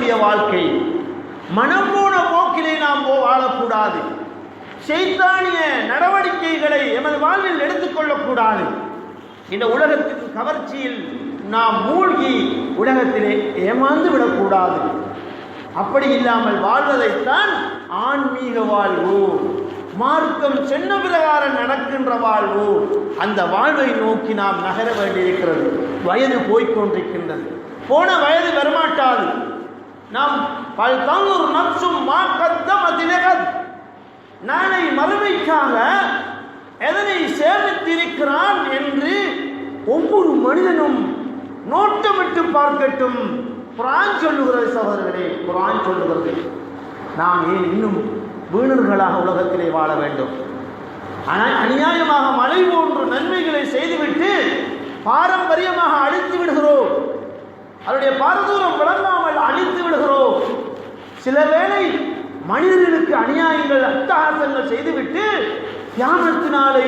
வாழக்கூடிய வாழ்க்கை. மனம் போன போக்கிலே நாம் வாழக்கூடாது. ஷைத்தானிய நடவடிக்கைகளை எமது வாழ்வில் எடுத்துக்கொள்ளக்கூடாது. இந்த உலகத்தின் கவர்ச்சியில் நாம் மூழ்கி உலகத்திலே ஏமாந்து விடக்கூடாது. அப்படி இல்லாமல் வாழ்வதைத்தான் ஆன்மீக வாழ்வு, மார்க்கம் சென்ன பிரகாரம் நடக்கின்ற வாழ்வு, அந்த வாழ்வை நோக்கி நாம் நகர வேண்டியிருக்கிறது. வயது போய்கொண்டிருக்கின்றது, போன வயது வரமாட்டாது. நாம் பல்தங்குர் நப்சும் மாக்கத்தமதிலகத், நாளை மறுமைக்காக எதனை சேமித்திருக்கிறான் என்று ஒவ்வொரு மனிதனும் நோட்டமிட்டு பார்க்கட்டும். குர்ஆன் சொல்லுகிறது சகோதரர்களே, குர்ஆன் சொல்லுகிறது. நாம் ஏன் இன்னும் வீணர்களாக உலகத்திலே வாழ வேண்டும்? ஆனால் அநியாயமாக மழை போன்ற நன்மைகளை செய்துவிட்டு பாரம்பரியமாக அழித்து விடுகிறோம். அதனுடைய பாரதூரம் விளங்காமல் அழித்து விடுகிறோம். சில வேளை மனிதர்களுக்கு அநியாயங்கள் அட்டகாசங்கள் செய்துவிட்டு தியானத்தினாலே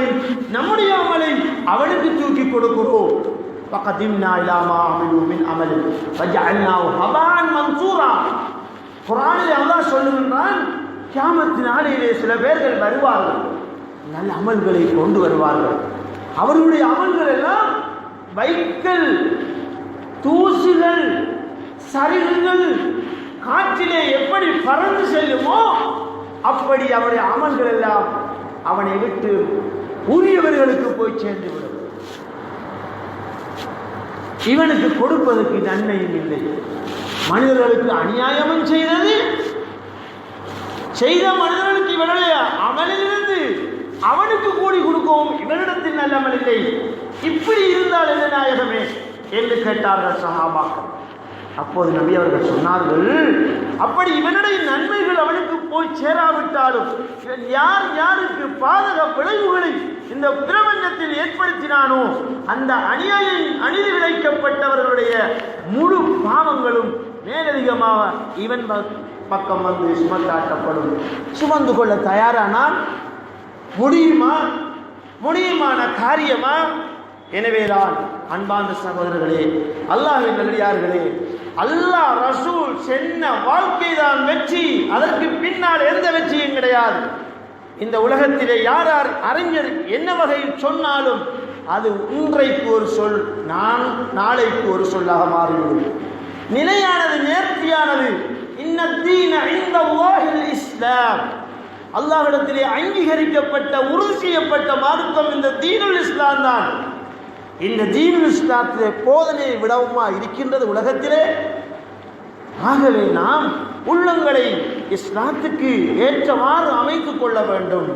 நம்முடைய அமலை அவனுக்கு தூக்கி கொடுக்கிறோம். فقدمنا الى ما عملوا من عمل فجعلناه هباء منثورا. குர்ஆனில் அல்லாஹ் சொல்லுகின்றான், கியாமத் நாளிலே சில பேர்கள் வருவார்கள், நல்ல அமல்களை கொண்டு வருவார்கள். அவர்களுடைய அமல்கள் எல்லாம் வைக்கல், தூசுகள், சரிவுகள் காற்றிலே எப்படி பறந்து செல்லுமோ அப்படி அவருடைய அமல்கள் எல்லாம் அவனை விட்டு உரியவர்களுக்கு போய் சேர்ந்து விடும். இவனுக்கு கொடுப்பதற்கு நன்மையும் இல்லை. மனிதர்களுக்கு அநியாயமும் செய்த மனிதர்களுக்கு இவனுடைய அமலிலிருந்து அவனுக்கு கூடி கொடுக்கவும் இவனிடத்தில் நல்ல அமல் இல்லை. இப்படி இருந்தால் என்ன நாயகமே என்று கேட்டார்கள் சஹாபாக்கள். அப்போது நபி அவர்கள் சொன்னார்கள், அப்படி இவனுடைய நன்மைகள் அவனுக்கு போய் சேராவிட்டாலும் யார் யாருக்கு பாதக விளைவுகளை இந்த பிரபஞ்சத்தில் ஏற்படுத்தினானோ அந்த அநீதி விளைக்கப்பட்டவர்களுடைய முழு பாவங்களும் மேலதிகமாக இவன் பக்கம் வந்து சுமந்தாட்டப்படும். சுமந்து கொள்ள தயாரானால் முடியுமான காரியமா? எனவேதான் அன்பார்ந்த சகோதரர்களே, அல்லாஹ்வின் நல்லடியார்களே, அல்லாஹ் ரசூல் சென்ன வாழ்க்கை தான் வெற்றி. அதற்கு பின்னால் எந்த வெற்றியும் கிடையாது. இந்த உலகத்திலே யார் அறிஞர் என்ன வகையில் சொன்னாலும் அது இன்றைக்கு ஒரு சொல், நாளைக்கு ஒரு சொல்லாக மாறிவிடும். நிலையானது, நேர்த்தியானது. இன்னத்தீன இன்தல்லாஹில் இஸ்லாம், அல்லாஹ்விடத்திலே அங்கீகரிக்கப்பட்ட உறுதி செய்யப்பட்ட மார்க்கம் இந்த தீனுல் இஸ்லாம் தான். இந்த தீனுல் இஸ்லாத்திலே போதனை விடவுமா இருக்கின்றது உலகத்திலே. ஆகவே நாம் உள்ளங்களை இஸ்லாத்துக்கு ஏற்றவாறு அமைத்துக் கொள்ள வேண்டும்.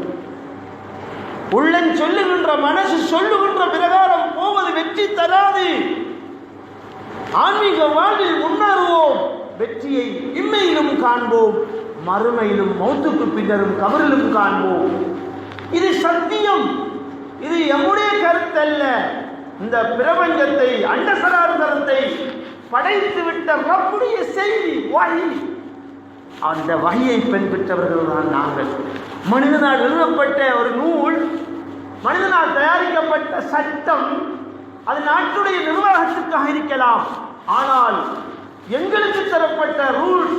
உள்ளம் சொல்லுகின்ற, மனசு சொல்லுகின்ற பிரகாரம் போவது வெற்றி தராது. ஆன்மீக வாழ்வில் முன்னேறுவோம், வெற்றியை இம்மையிலும் காண்போம், மறுமையிலும் மௌத்துக்கு பின்னரும் கபரிலும் காண்போம். இது சத்தியம், இது எம்முடைய கருத்தல்ல. இந்த பிரபஞ்சத்தை, அண்டசராசரத்தை படைத்து விட்ட ரப்புடைய செய்தி வஹி. அந்த வஹியை பின்பற்றவர்கள் தான் நாங்கள். மனிதனால் எழுதப்பட்ட ஒரு நூல், மனிதனால் தயாரிக்கப்பட்ட சட்டம், அது நாட்டுடைய நிர்வாகத்திற்காக இருக்கலாம். ஆனால் எங்களுக்கு தரப்பட்ட ரூல்ஸ்